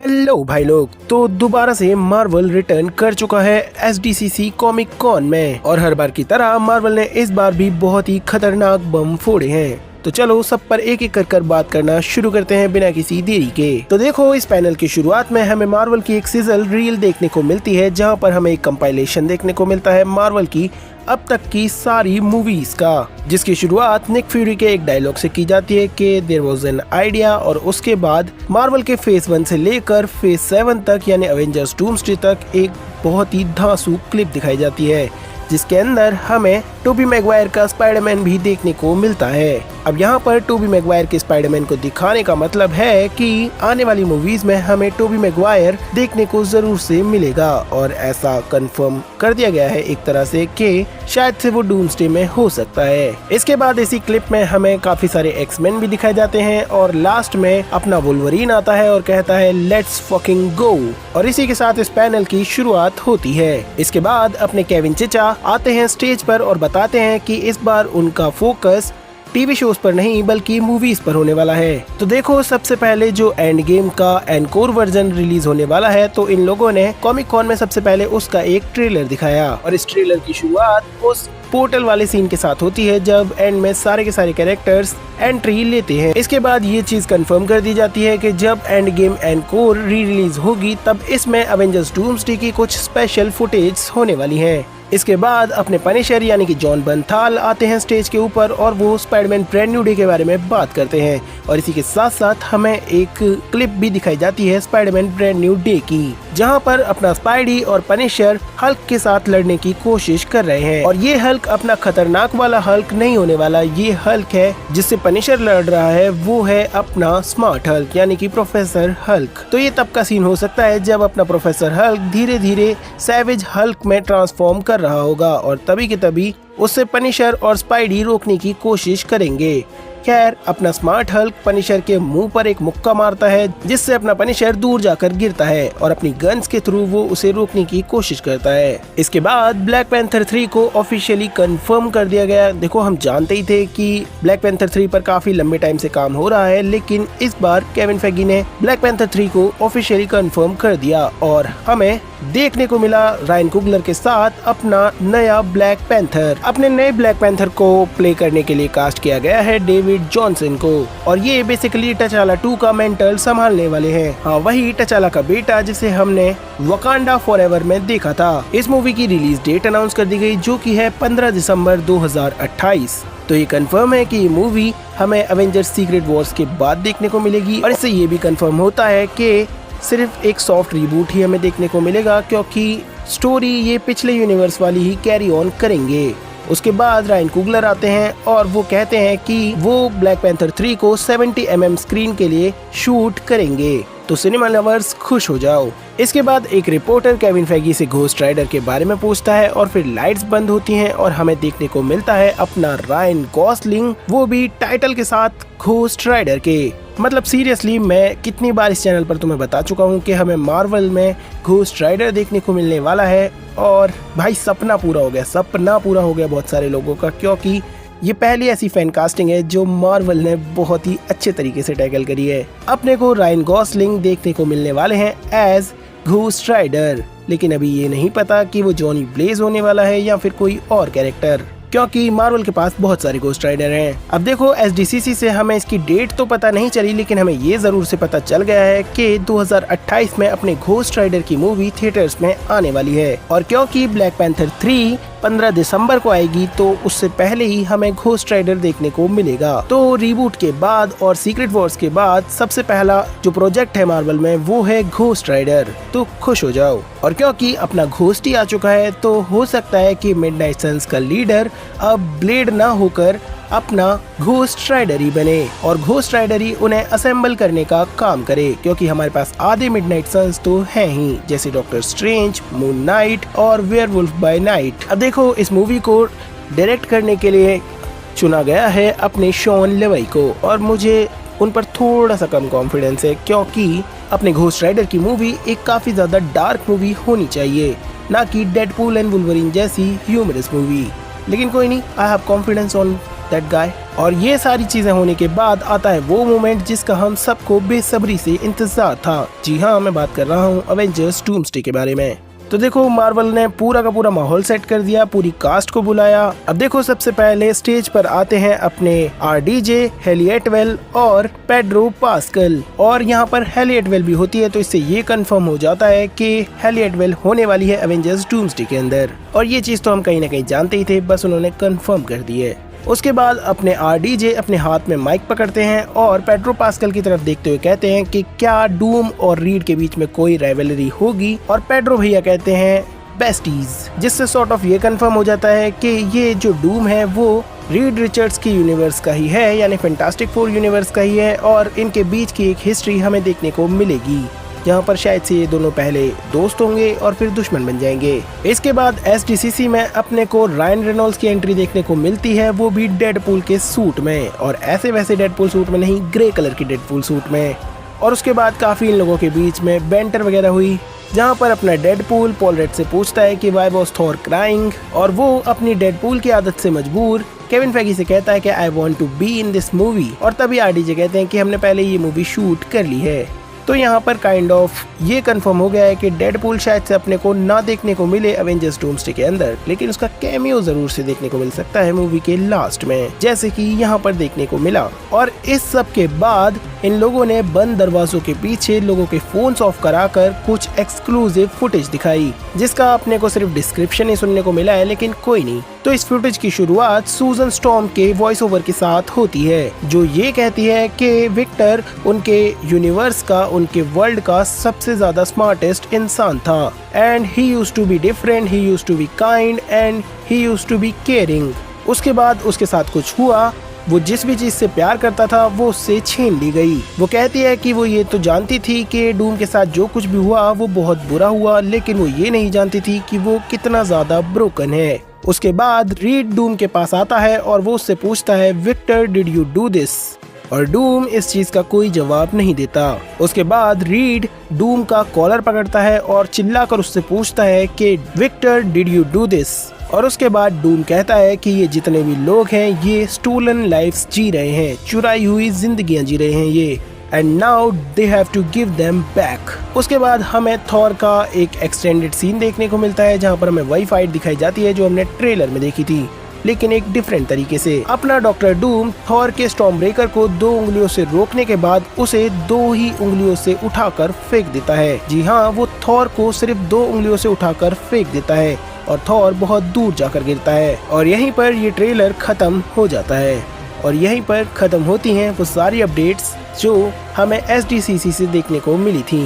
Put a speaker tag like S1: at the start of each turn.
S1: Hello भाई लोग, तो दोबारा से मार्वल रिटर्न कर चुका है SDCC कॉमिक कॉन में और हर बार की तरह मार्वल ने इस बार भी बहुत ही खतरनाक बम फोड़े हैं। तो चलो सब पर एक एक कर बात करना शुरू करते हैं बिना किसी देरी के। तो देखो, इस पैनल की शुरुआत में हमें मार्वल की एक सिजल रील देखने को मिलती है जहां पर हमें एक कंपाइलेशन देखने को मिलता है मार्वल की अब तक की सारी मूवीज का, जिसकी शुरुआत निक फ्यूरी के एक डायलॉग से की जाती है कि देयर वाज एन आइडिया, और उसके बाद मार्वल के फेज 1 से लेकर फेज 7 तक यानी एवेंजर्स डूम्सडे तक एक बहुत ही धांसू क्लिप दिखाई जाती है जिसके अंदर हमें टोबी मैगवायर का स्पाइडरमैन भी देखने को मिलता है। अब यहाँ पर टोबी मैगवायर के स्पाइडरमैन को दिखाने का मतलब है कि आने वाली मूवीज में हमें टोबी मैगवायर देखने को जरूर से मिलेगा और ऐसा कंफर्म कर दिया गया है एक तरह से कि शायद से वो डूम्सडे में हो सकता है। इसके बाद इसी क्लिप में हमें काफी सारे एक्समैन भी दिखाए जाते हैं और लास्ट में अपना वुल्वरीन आता है और कहता है लेट्स फकिंग गो, और इसी के साथ इस पैनल की शुरुआत होती है। इसके बाद अपने केविन चिचा आते हैं स्टेज पर और बताते हैं कि इस बार उनका फोकस टीवी शोज पर नहीं बल्कि मूवीज पर होने वाला है। तो देखो, सबसे पहले जो एंड गेम का एनकोर वर्जन रिलीज होने वाला है तो इन लोगों ने कॉमिक कॉन में सबसे पहले उसका एक ट्रेलर दिखाया और इस ट्रेलर की शुरुआत उस पोर्टल वाले सीन के साथ होती है जब एंड में सारे के सारे कैरेक्टर्स एंट्री लेते हैं। इसके बाद ये चीज कंफर्म कर दी जाती है कि जब end game encore re release होगी तब इसमें एवेंजर्स डूम्सडे की कुछ स्पेशल फुटेज होने वाली है। इसके बाद अपने पनिशर यानी कि जॉन बर्नथाल आते हैं स्टेज के ऊपर और वो स्पाइडरमैन ब्रांड न्यू डे के बारे में बात करते हैं और इसी के साथ साथ हमें एक क्लिप भी दिखाई जाती है स्पाइडरमैन ब्रांड न्यू डे की, जहां पर अपना स्पाइडी और पनिशर हल्क के साथ लड़ने की कोशिश कर रहे हैं। और ये हल्क अपना खतरनाक वाला हल्क नहीं होने वाला, ये हल्क है जिससे पनिशर लड़ रहा है वो है अपना स्मार्ट हल्क यानी कि प्रोफेसर हल्क। तो ये तब का सीन हो सकता है जब अपना प्रोफेसर हल्क धीरे धीरे सैवेज हल्क में ट्रांसफॉर्म कर रहा होगा और तभी के तभी उससे पनिशर और स्पाइडी रोकने की कोशिश करेंगे। खैर, अपना स्मार्ट हल्क पनिशर के मुंह पर एक मुक्का मारता है जिससे अपना पनिशर दूर जाकर गिरता है और अपनी गन्स के थ्रू वो उसे रोकने की कोशिश करता है। इसके बाद ब्लैक पैंथर 3 को ऑफिशियली कंफर्म कर दिया गया। देखो, हम जानते ही थे कि ब्लैक पैंथर 3 पर काफी लंबे टाइम से काम हो रहा है, लेकिन इस बार केविन फेगी ने ब्लैक पैंथर 3 को ऑफिशियली कंफर्म कर दिया और हमें देखने को मिला रायन कुगलर के साथ अपना नया ब्लैक पैंथर। अपने नए ब्लैक पैंथर को प्ले करने के लिए कास्ट किया गया है डेविड जॉनसन को और ये बेसिकली टचाला 2 का मेंटल संभालने वाले हैं। हाँ, वही टचाला का बेटा जिसे हमने वकांडा फॉरएवर में देखा था। इस मूवी की रिलीज डेट अनाउंस कर दी गई जो कि है 15 दिसंबर 2028। तो ये कंफर्म है कि ये मूवी हमें एवेंजर्स सीक्रेट वॉर्स के बाद देखने को मिलेगी और इससे ये भी कंफर्म होता है कि सिर्फ एक सॉफ्ट रिबूट ही हमें देखने को मिलेगा क्योंकि स्टोरी ये पिछले यूनिवर्स वाली ही कैरी ऑन करेंगे। उसके बाद रायन कुगलर आते हैं और वो कहते हैं कि वो ब्लैक पैंथर 3 को 70 mm स्क्रीन के लिए शूट करेंगे। तो सिनेमा लवर्स खुश हो जाओ। इसके बाद एक रिपोर्टर केविन फेगी से घोस्ट राइडर के बारे में पूछता है और फिर लाइट्स बंद होती हैं और हमें देखने को मिलता है अपना रायन गॉसलिंग, वो भी टाइटल के साथ घोस्ट राइडर के। मतलब सीरियसली, मैं कितनी बार इस चैनल पर तुम्हें बता चुका हूँ कि हमें मार्वल में घोस्ट राइडर देखने को मिलने वाला है और भाई सपना पूरा हो गया बहुत सारे लोगों का, क्योंकि ये पहली ऐसी फैन कास्टिंग है जो मार्वल ने बहुत ही अच्छे तरीके से टैकल करी है। अपने को रायन गॉसलिंग देखने को मिलने वाले हैं एज घोस्ट राइडर, लेकिन अभी ये नहीं पता कि वो जॉनी ब्लेज होने वाला है या फिर कोई और कैरेक्टर, क्योंकि मार्वल के पास बहुत सारे घोस्ट राइडर हैं। अब देखो, SDCC से हमें इसकी डेट तो पता नहीं चली, लेकिन हमें ये जरूर से पता चल गया है कि 2028 में अपने घोस्ट राइडर की मूवी थिएटर्स में आने वाली है और क्योंकि ब्लैक पैंथर 3 15 दिसंबर को आएगी तो उससे पहले ही हमें घोस्ट राइडर देखने को मिलेगा। तो रिबूट के बाद और सीक्रेट वॉर्स के बाद सबसे पहला जो प्रोजेक्ट है मार्वल में वो है घोस्ट राइडर। तो खुश हो जाओ। और क्योंकि अपना घोस्ट ही आ चुका है तो हो सकता है कि मिडनाइट सन्स का लीडर अब ब्लेड ना होकर अपना घोस्ट राइडर ही बने और घोस्ट राइडर ही उन्हें असेंबल करने का काम करे, क्योंकि हमारे पास आधे मिडनाइट सन्स तो हैं ही, जैसे डॉक्टर स्ट्रेंज, मून नाइट और वेयरवुल्फ बाय नाइट। अब देखो, इस मूवी को डायरेक्ट करने के लिए चुना गया है अपने शॉन लेवाई को और मुझे उन पर थोड़ा सा कम कॉन्फिडेंस है, क्योंकि अपने घोस्ट राइडर की मूवी एक काफी ज्यादा डार्क मूवी होनी चाहिए, ना कि डेडपूल एंड वुल्वरीन जैसी ह्यूमरस मूवी। लेकिन कोई नहीं, I have confidence on that guy. और ये सारी चीजें होने के बाद आता है वो मोमेंट जिसका हम सबको बेसब्री से इंतजार था। जी हाँ, मैं बात कर रहा हूँ अवेंजर्स डूम्सडे के बारे में। तो देखो, मार्वल ने पूरा का पूरा माहौल सेट कर दिया, पूरी कास्ट को बुलाया। अब देखो, सबसे पहले स्टेज पर आते हैं अपने RDJ, हेली एटवेल और पेड्रो पास्कल। और यहाँ पर हेली एटवेल भी होती है, तो इससे ये कंफर्म हो जाता है कि हेली एटवेल होने वाली है अवेंजर्स डूम्सडे के अंदर। और ये चीज तो हम कहीं ना कहीं जानते ही थे, बस उन्होंने कंफर्म कर दी है। उसके बाद अपने RDJ अपने हाथ में माइक पकड़ते हैं और पेड्रो पास्कल की तरफ देखते हुए कहते हैं कि क्या डूम और रीड के बीच में कोई राइवलरी होगी। और पेड्रो भैया कहते हैं बेस्टीज, जिससे सॉर्ट ऑफ ये कंफर्म हो जाता है कि ये जो डूम है वो रीड रिचर्ड्स की यूनिवर्स का ही है, यानी फैंटास्टिक फोर यूनिवर्स का ही है। और इनके बीच की एक हिस्ट्री हमें देखने को मिलेगी, जहाँ पर शायद से ये दोनों पहले दोस्त होंगे और फिर दुश्मन बन जाएंगे। इसके बाद SDCC में अपने को रायन रेनॉल्ड्स की एंट्री देखने को मिलती है, वो भी डेडपूल के सूट में, और ऐसे वैसे डेडपूल सूट में नहीं, ग्रे कलर की डेडपूल सूट में। और उसके बाद काफी इन लोगों के बीच में बैंटर वगैरह हुई, जहाँ पर अपना डेडपूल पॉल रेड से पूछता है कि व्हाई वाज थॉर क्राइंग, और वो अपनी डेडपूल की आदत से मजबूर केविन फेगी से कहता है कि I want to be in this movie. और तभी RDJ कहते हैं कि हमने पहले ये मूवी शूट कर ली है। तो यहाँ पर काइंड ऑफ ये कंफर्म हो गया है कि डेडपूल शायद से अपने को ना देखने को मिले अवेंजर्स डूम्सडे के अंदर, लेकिन उसका कैमियो जरूर से देखने को मिल सकता है मूवी के लास्ट में, जैसे कि यहाँ पर देखने को मिला। और इस सब के बाद इन लोगों ने बंद दरवाजों के पीछे लोगों के फोन्स ऑफ कराकर कुछ एक्सक्लूसिव फुटेज दिखाई, जिसका अपने को सिर्फ डिस्क्रिप्शन ही सुनने को मिला है, लेकिन कोई नहीं। तो इस फुटेज की शुरुआत सूजन स्टॉर्म के वॉइस ओवर के साथ होती है, जो ये कहती है कि विक्टर उनके यूनिवर्स का, उनके वर्ल्ड का सबसे ज्यादा स्मार्टेस्ट इंसान था, and he used to be different, he used to be kind and he used to be caring. उसके बाद उसके साथ कुछ हुआ, वो जिस भी चीज से प्यार करता था वो उससे छीन ली गई। वो कहती है कि वो ये तो जानती थी कि डूम के साथ जो कुछ भी हुआ वो बहुत बुरा हुआ, लेकिन वो ये नहीं जानती थी कि वो कितना ज्यादा ब्रोकन है। उसके बाद रीड डूम के पास आता है और वो उससे पूछता है, Victor did you do this? और डूम इस चीज का कोई जवाब नहीं देता। उसके बाद रीड डूम का कॉलर पकड़ता है और चिल्लाकर उससे पूछता है कि Victor did you do this? और उसके बाद डूम कहता है कि ये जितने भी लोग हैं ये स्टोलन लाइफ्स जी रहे हैं, चुराई हुई जिंदगियां जी रहे हैं ये, and now they have to give them back. उसके बाद हमें थॉर का एक एक्सटेंडेड सीन देखने को मिलता है, जहाँ पर हमें वही फाइट दिखाई जाती है जो हमने ट्रेलर में देखी थी, लेकिन एक डिफरेंट तरीके से। अपना डॉक्टर डूम थॉर के स्टॉर्म ब्रेकर को 2 उंगलियों से रोकने के बाद उसे 2 ही उंगलियों से उठाकर फेंक देता है। जी हाँ, वो थॉर को सिर्फ 2 उंगलियों से उठाकर फेंक देता है और थॉर बहुत दूर जाकर गिरता है। और यहीं पर ये ट्रेलर खत्म हो जाता है और यहीं पर खत्म होती हैं वो सारी अपडेट्स जो हमें SDCC से देखने को मिली थी।